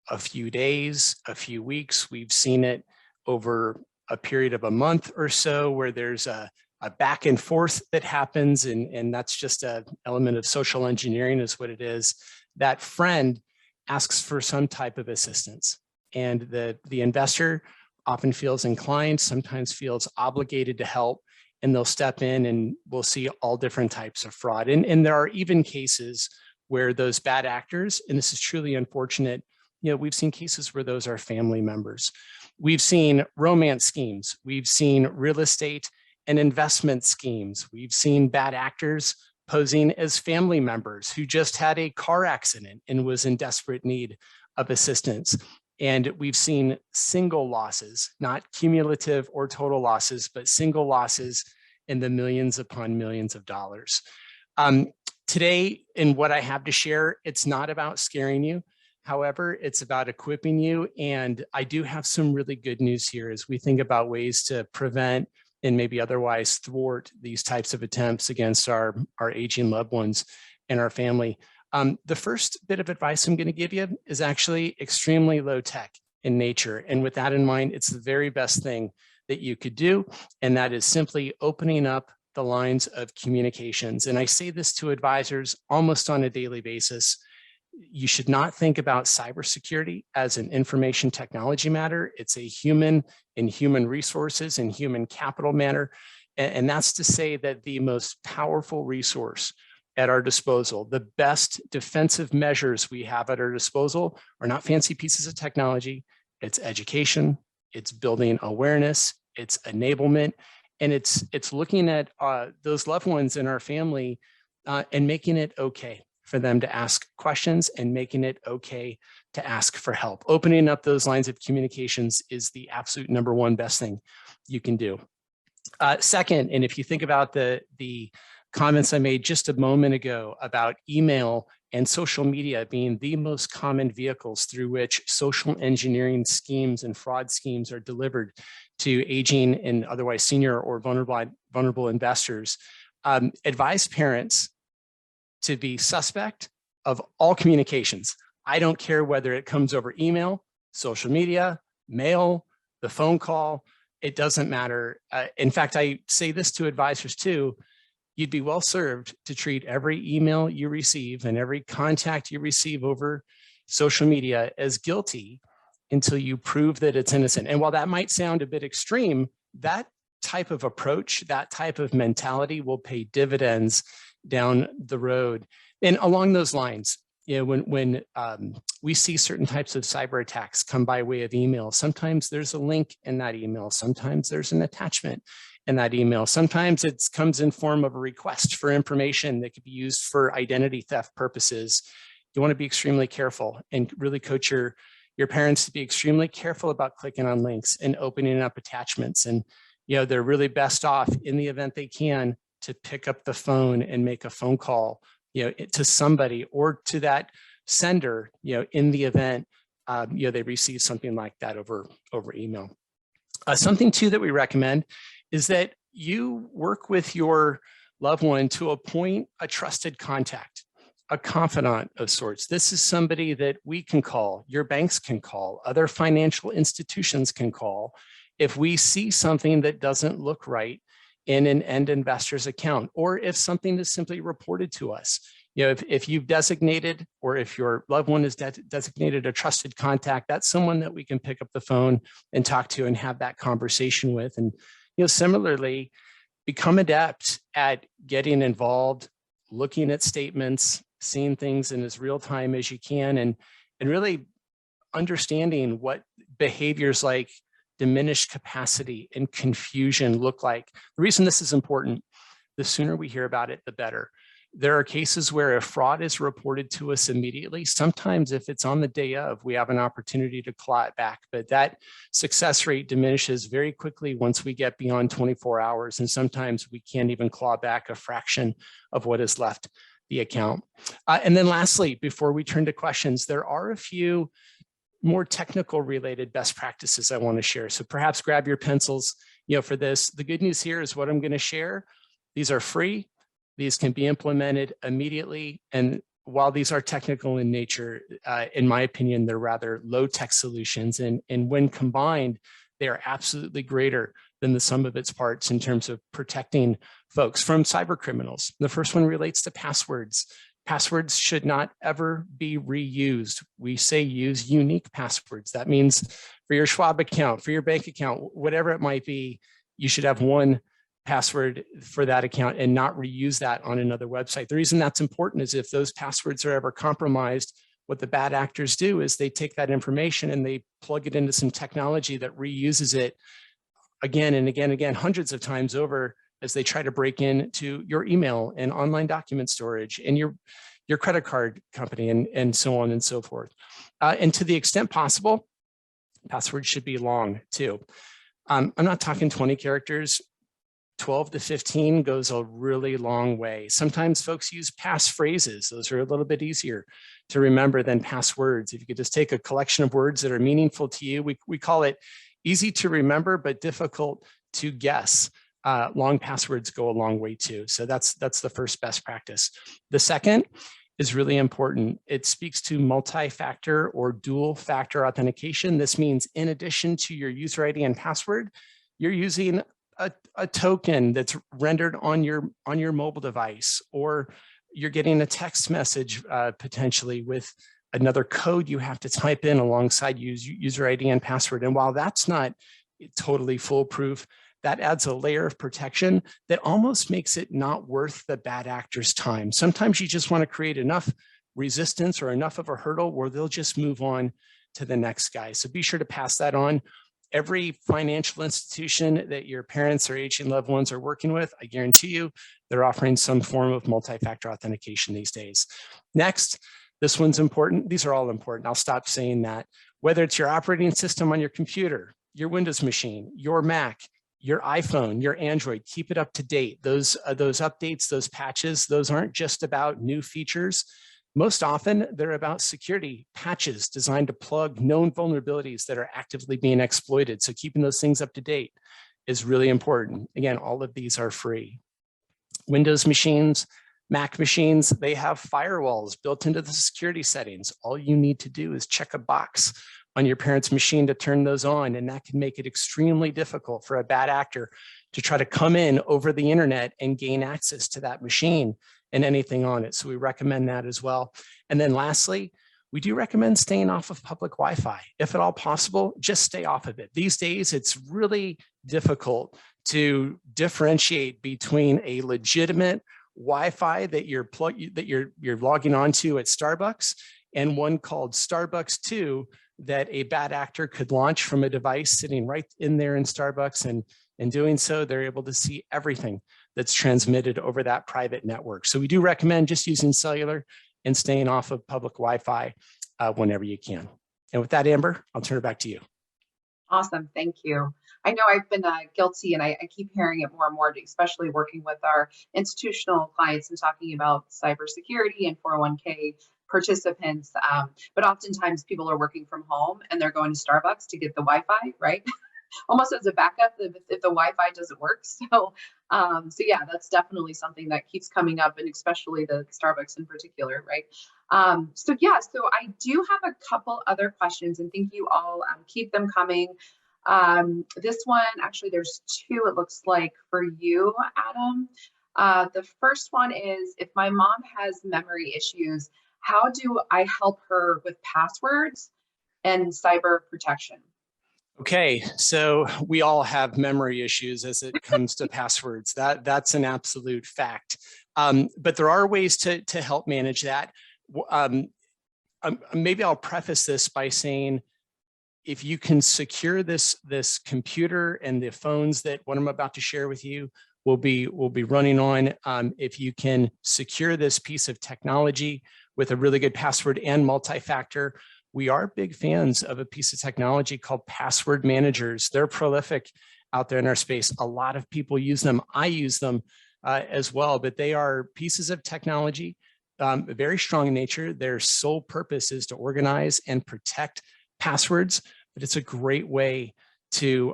a few days, a few weeks, we've seen it over a period of a month or so, where there's a back and forth that happens, and that's just an element of social engineering is what it is. That friend asks for some type of assistance, and the investor often feels inclined, sometimes feels obligated to help, and they'll step in, and we'll see all different types of fraud. And there are even cases where those bad actors, and this is truly unfortunate, we've seen cases where those are family members. We've seen romance schemes. We've seen real estate and investment schemes. We've seen bad actors posing as family members who just had a car accident and was in desperate need of assistance. And we've seen single losses, not cumulative or total losses, but single losses in the millions upon millions of dollars. Today, in what I have to share, it's not about scaring you. However, it's about equipping you. And I do have some really good news here as we think about ways to prevent and maybe otherwise thwart these types of attempts against our aging loved ones and our family. The first bit of advice I'm going to give you is actually extremely low tech in nature. And with that in mind, it's the very best thing that you could do. And that is simply opening up the lines of communications. And I say this to advisors almost on a daily basis. You should not think about cybersecurity as an information technology matter. It's a human and human resources and human capital matter. And that's to say that the most powerful resource at our disposal, the best defensive measures we have at our disposal are not fancy pieces of technology. It's education, it's building awareness, it's enablement, and it's looking at those loved ones in our family and making it okay for them to ask questions and making it okay to ask for help. Opening up those lines of communications is the absolute number one best thing you can do. Second, and if you think about the comments I made just a moment ago about email and social media being the most common vehicles through which social engineering schemes and fraud schemes are delivered to aging and otherwise senior or vulnerable investors, advise parents to be suspect of all communications. I don't care whether it comes over email, social media, mail, the phone call, it doesn't matter. In fact, I say this to advisors too. You'd be well served to treat every email you receive and every contact you receive over social media as guilty until you prove that it's innocent. And while that might sound a bit extreme, that type of approach, that type of mentality will pay dividends down the road. And along those lines, you know, when we see certain types of cyber attacks come by way of email, sometimes there's a link in that email, sometimes there's an attachment in that email. Sometimes it comes in form of a request for information that could be used for identity theft purposes. You want to be extremely careful and really coach your parents to be extremely careful about clicking on links and opening up attachments. And, you know, they're really best off in the event they can to pick up the phone and make a phone call, you know, to somebody or to that sender, you know, in the event, you know, they receive something like that over email. Something too that we recommend is that you work with your loved one to appoint a trusted contact, a confidant of sorts. This is somebody that we can call, your banks can call, other financial institutions can call if we see something that doesn't look right in an end investor's account, or if something is simply reported to us. You know, if you've designated, or if your loved one is designated a trusted contact, that's someone that we can pick up the phone and talk to and have that conversation with. And, you know, similarly, become adept at getting involved, looking at statements, seeing things in as real time as you can, and really understanding what behaviors like diminished capacity and confusion look like. The reason this is important, the sooner we hear about it, the better. There are cases where if fraud is reported to us immediately, sometimes if it's on the day of, we have an opportunity to claw it back, but that success rate diminishes very quickly once we get beyond 24 hours. And sometimes we can't even claw back a fraction of what is left the account. And then lastly, before we turn to questions, there are a few more technical related best practices I want to share. So perhaps grab your pencils, you know, for this. The good news here is what I'm going to share. These are free. These can be implemented immediately. And while these are technical in nature, in my opinion, they're rather low tech solutions. And when combined, they are absolutely greater than the sum of its parts in terms of protecting folks from cyber criminals. The first one relates to passwords. Passwords should not ever be reused. We say use unique passwords. That means for your Schwab account, for your bank account, whatever it might be, you should have one password for that account and not reuse that on another website. The reason that's important is if those passwords are ever compromised, what the bad actors do is they take that information and they plug it into some technology that reuses it again and again, hundreds of times over as they try to break into your email and online document storage and your credit card company and so on and so forth. And to the extent possible, passwords should be long too. I'm not talking 20 characters. 12 to 15 goes a really long way. Sometimes folks use passphrases. Those are a little bit easier to remember than passwords. If you could just take a collection of words that are meaningful to you, we call it easy to remember, but difficult to guess. Long passwords go a long way too. So that's the first best practice. The second is really important. It speaks to multi-factor or dual factor authentication. This means in addition to your user ID and password, you're using a token that's rendered on your mobile device, or you're getting a text message potentially with another code you have to type in alongside user ID and password. And while that's not totally foolproof, that adds a layer of protection that almost makes it not worth the bad actor's time. Sometimes you just want to create enough resistance or enough of a hurdle where they'll just move on to the next guy. So be sure to pass that on. Every financial institution that your parents or aging loved ones are working with, I guarantee you, they're offering some form of multi-factor authentication these days. Next, this one's important. These are all important. I'll stop saying that. Whether it's your operating system on your computer, your Windows machine, your Mac, your iPhone, your Android, keep it up to date. Those updates, those patches, those aren't just about new features. Most often, they're about security patches designed to plug known vulnerabilities that are actively being exploited. So keeping those things up to date is really important. Again, all of these are free. Windows machines, Mac machines, they have firewalls built into the security settings. All you need to do is check a box on your parent's machine to turn those on, and that can make it extremely difficult for a bad actor to try to come in over the internet and gain access to that machine and anything on it. So we recommend that as well. And then lastly, we do recommend staying off of public Wi-Fi. If at all possible, just stay off of it. These days, it's really difficult to differentiate between a legitimate Wi-Fi that you're logging onto at Starbucks and one called Starbucks 2 that a bad actor could launch from a device sitting right in there in Starbucks. And in doing so, they're able to see everything that's transmitted over that private network. So we do recommend just using cellular and staying off of public Wi-Fi whenever you can. And with that, Amber, I'll turn it back to you. Awesome, thank you. I know I've been guilty, and I keep hearing it more and more, especially working with our institutional clients and talking about cybersecurity and 401k participants. But oftentimes people are working from home and they're going to Starbucks to get the Wi-Fi, right? Almost as a backup if the Wi-Fi doesn't work. So yeah, that's definitely something that keeps coming up, and especially the Starbucks in particular, right? So I do have a couple other questions, and thank you all. Keep them coming. This one, actually, there's two, it looks like, for you, Adam. The first one is, if my mom has memory issues, how do I help her with passwords and cyber protection? Okay, so we all have memory issues as it comes to passwords. That's an absolute fact. But there are ways to help manage that. Maybe I'll preface this by saying, if you can secure this computer and the phones that what I'm about to share with you will be running on, if you can secure this piece of technology with a really good password and multi-factor, we are big fans of a piece of technology called password managers. They're prolific out there in our space. A lot of people use them. I use them as well, but they are pieces of technology, very strong in nature. Their sole purpose is to organize and protect passwords, but it's a great way to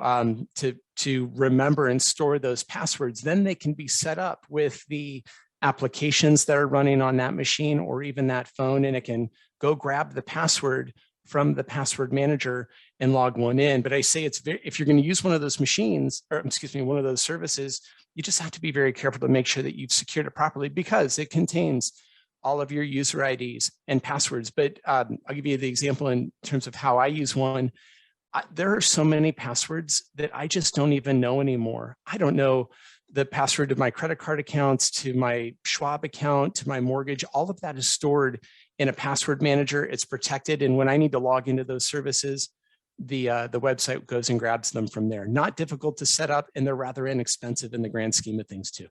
remember and store those passwords. Then they can be set up with the applications that are running on that machine or even that phone, and it can go grab the password from the password manager and log one in. But I say if you're going to use one of those machines, or excuse me, one of those services, you just have to be very careful to make sure that you've secured it properly, because it contains all of your user IDs and passwords. But I'll give you the example in terms of how I use one. There are so many passwords that I just don't even know anymore. I don't know the password to my credit card accounts, to my Schwab account, to my mortgage. All of that is stored in a password manager. It's protected. And when I need to log into those services, the website goes and grabs them from there. Not difficult to set up, and they're rather inexpensive in the grand scheme of things too.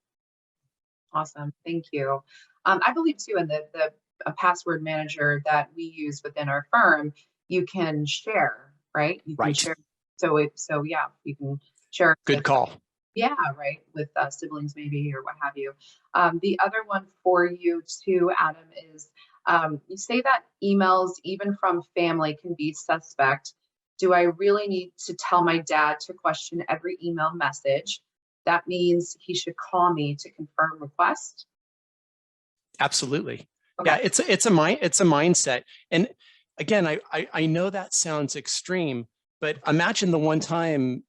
Awesome, thank you. I believe too in the a password manager that we use within our firm, you can share, right? You can Right. share. So yeah, you can share. Good with, call. yeah, right, with siblings maybe or what have you. The other one for you too, Adam, is you say that emails, even from family, can be suspect. Do I really need to tell my dad to question every email message? That means he should call me to confirm request. Absolutely. Okay. Yeah, it's a mindset. And again, I know that sounds extreme, but imagine the one time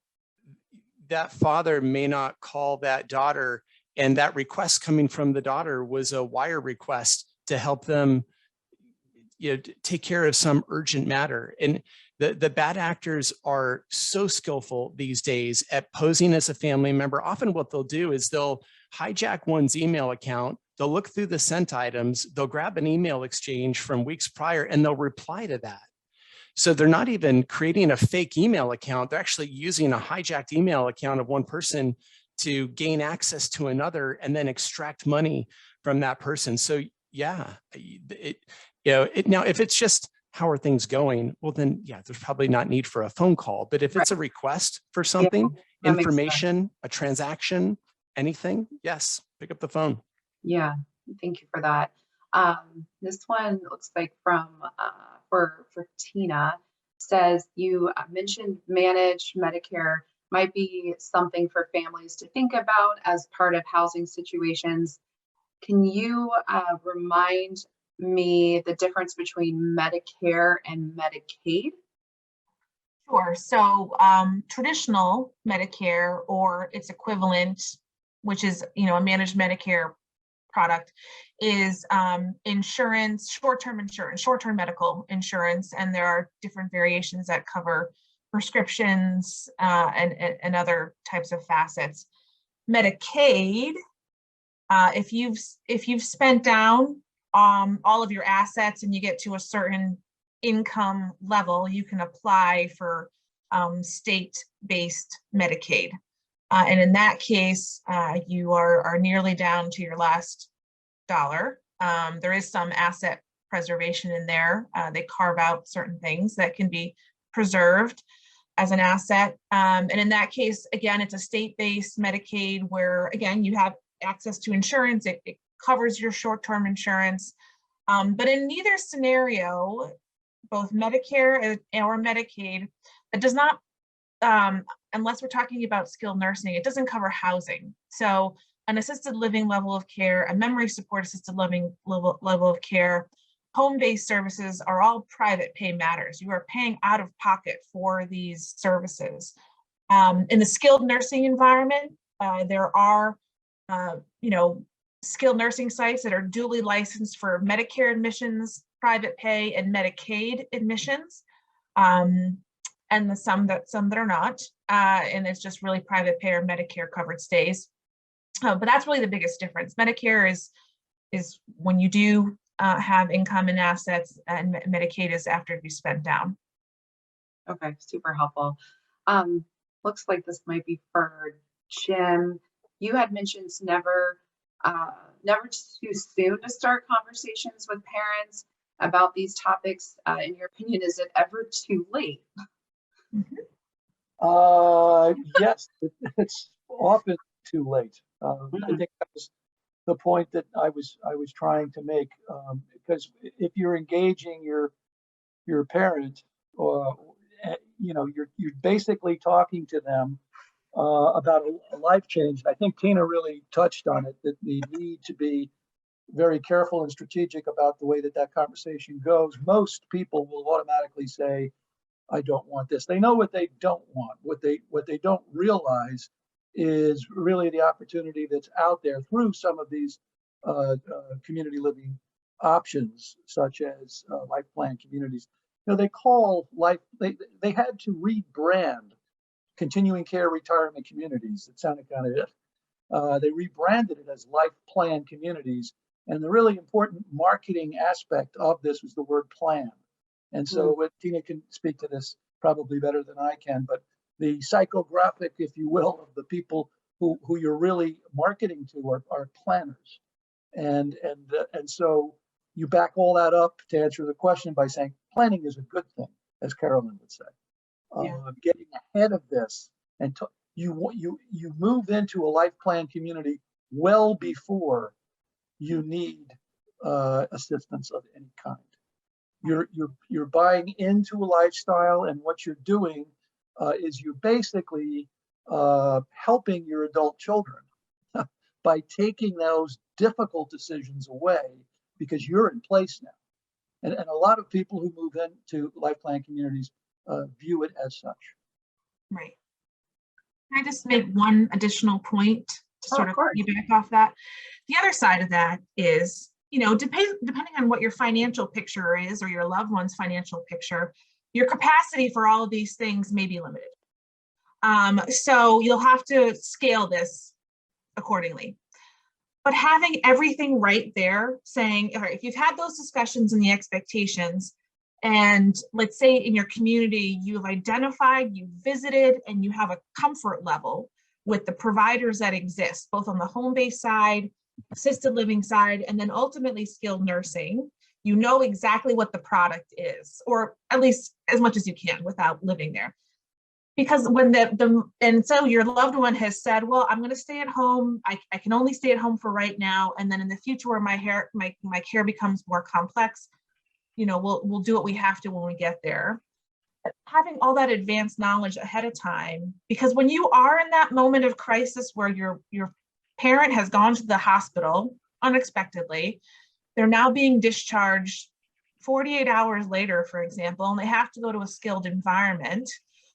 that father may not call that daughter, and that request coming from the daughter was a wire request to help them, take care of some urgent matter. And the bad actors are so skillful these days at posing as a family member. Often what they'll do is they'll hijack one's email account, they'll look through the sent items, they'll grab an email exchange from weeks prior, and they'll reply to that. So they're not even creating a fake email account. They're actually using a hijacked email account of one person to gain access to another and then extract money from that person. So yeah, now if it's just, how are things going? Well, then, yeah, there's probably not need for a phone call. But if it's a request for something, that makes information, a transaction, anything, yes, pick up the phone. Yeah, thank you for that. This one looks like from for Tina, says you mentioned managed Medicare might be something for families to think about as part of housing situations. Can you remind me the difference between Medicare and Medicaid? Sure. So traditional Medicare or its equivalent, which is, a managed Medicare product, is insurance, short-term insurance, short-term medical insurance, and there are different variations that cover prescriptions and other types of facets. Medicaid, if you've spent down all of your assets and you get to a certain income level, you can apply for state-based Medicaid. And in that case, you are nearly down to your last dollar. There is some asset preservation in there. They carve out certain things that can be preserved as an asset. And in that case, again, it's a state-based Medicaid where, again, you have access to insurance. It covers your short-term insurance. But in neither scenario, both Medicare or Medicaid, it does not, unless we're talking about skilled nursing, it doesn't cover housing. So an assisted living level of care, a memory support assisted living level of care, home-based services are all private pay matters. You are paying out of pocket for these services. In the skilled nursing environment, there are, skilled nursing sites that are duly licensed for Medicare admissions, private pay, and Medicaid admissions, and some that are not, and it's just really private pay or Medicare covered stays. But that's really the biggest difference. Medicare is when you do have income and assets, and Medicaid is after you spend down. Okay, super helpful. Looks like this might be for Jim. You had mentioned never too soon to start conversations with parents about these topics. In your opinion, is it ever too late? Yes, it's often too late. I think that was the point that I was trying to make, because if you're engaging your parent, or you're basically talking to them about a life change. I think Tina really touched on it, that the need to be very careful and strategic about the way that conversation goes. Most people will automatically say, I don't want this. They know what they don't want. What they don't realize is really the opportunity that's out there through some of these community living options, such as life plan communities. They call life, they had to rebrand continuing care retirement communities. It sounded kind of it. They rebranded it as life plan communities. And the really important marketing aspect of this was the word plan. And so what Tina can speak to this probably better than I can, but the psychographic, if you will, of the people who you're really marketing to are planners. And so you back all that up to answer the question by saying planning is a good thing, as Carolyn would say. Getting ahead of this, and you move into a life plan community well before you need assistance of any kind. You're buying into a lifestyle, and what you're doing is you're basically helping your adult children by taking those difficult decisions away because you're in place now. And a lot of people who move into life plan communities view it as such. Right. Can I just make one additional point to sort of piggyback off that? The other side of that is, you know, depending on what your financial picture is or your loved one's financial picture, your capacity for all of these things may be limited. So you'll have to scale this accordingly. But having everything right there saying, all right, if you've had those discussions and the expectations, and let's say in your community, you've identified, you've visited, and you have a comfort level with the providers that exist, both on the home-based side, assisted living side, and then ultimately skilled nursing, you know exactly what the product is, or at least as much as you can without living there. Because when and so your loved one has said, well, I'm going to stay at home. I can only stay at home for right now. And then in the future where my care becomes more complex, you know, we'll do what we have to when we get there. Having all that advanced knowledge ahead of time, because when you are in that moment of crisis where your parent has gone to the hospital unexpectedly, they're now being discharged 48 hours later, for example, and they have to go to a skilled environment.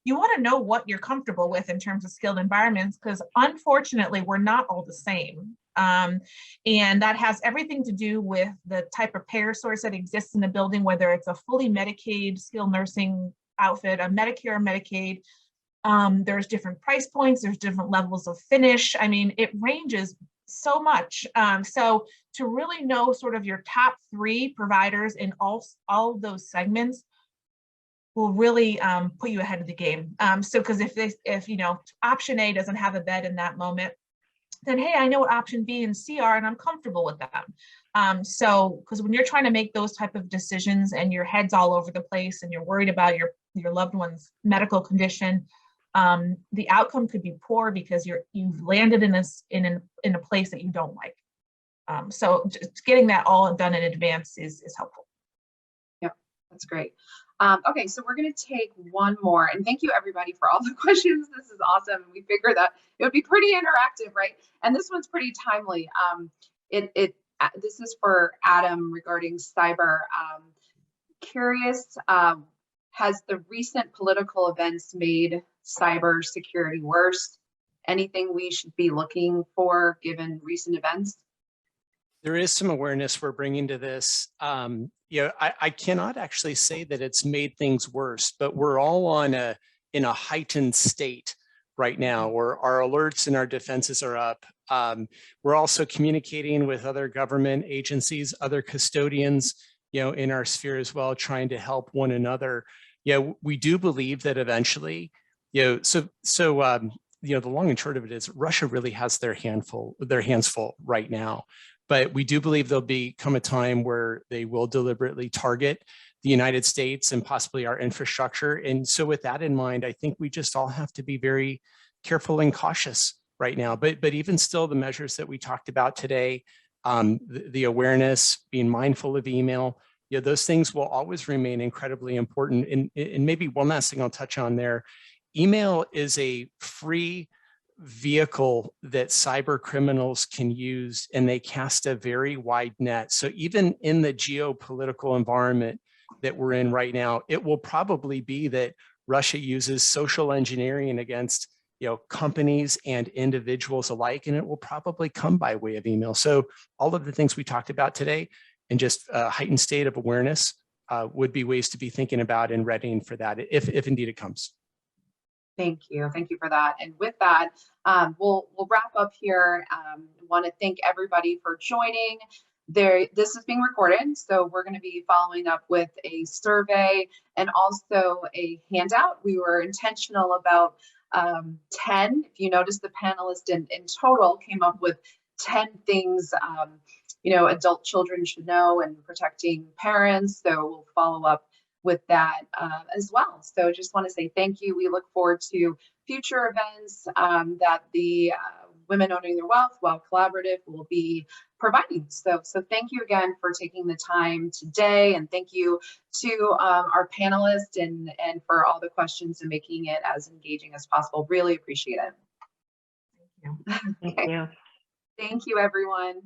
You want to know what you're comfortable with in terms of skilled environments, because unfortunately, we're not all the same. And that has everything to do with the type of payer source that exists in the building, whether it's a fully Medicaid skilled nursing outfit, a Medicare, Medicaid. There's different price points, there's different levels of finish. I mean, it ranges so much. So to really know sort of your top 3 providers in all of those segments will really put you ahead of the game. So because if you know, option A doesn't have a bed in that moment, then hey, I know what option B and C are, and I'm comfortable with them. So because when you're trying to make those type of decisions and your head's all over the place and you're worried about your loved one's medical condition, the outcome could be poor because you've landed in a place that you don't like. So just getting that all done in advance is helpful. Yep, that's great. Okay, so we're going to take one more, and thank you everybody for all the questions. This is awesome. We figured that it would be pretty interactive, right? And this one's pretty timely. This is for Adam regarding cyber. Curious, has the recent political events made cyber security worse? Anything we should be looking for given recent events? There is some awareness we're bringing to this. You know, I cannot actually say that it's made things worse, but we're all in a heightened state right now where our alerts and our defenses are up. We're also communicating with other government agencies, other custodians, you know, in our sphere as well, trying to help one another. You know, we do believe that eventually, you know, you know, the long and short of it is Russia really has their hands full right now. But we do believe there'll come a time where they will deliberately target the United States and possibly our infrastructure. And so with that in mind, I think we just all have to be very careful and cautious right now. But even still, the measures that we talked about today, the awareness, being mindful of email, you know, those things will always remain incredibly important. And maybe one last thing I'll touch on there, email is a free vehicle that cyber criminals can use, and they cast a very wide net. So even in the geopolitical environment that we're in right now, it will probably be that Russia uses social engineering against, you know, companies and individuals alike, and it will probably come by way of email. So all of the things we talked about today and just a heightened state of awareness would be ways to be thinking about and readying for that if indeed it comes. Thank you for that. And with that, we'll wrap up here. Want to thank everybody for joining. this is being recorded, so we're going to be following up with a survey and also a handout. We were intentional about 10. If you notice, the panelists in total came up with 10 things adult children should know and protecting parents. So we'll follow up with that as well. So just want to say thank you. We look forward to future events that the Women Owning Their Wealth Collaborative will be providing. So thank you again for taking the time today, and thank you to our panelists and for all the questions and making it as engaging as possible. Really appreciate it. Thank you. Thank you. Thank you, everyone.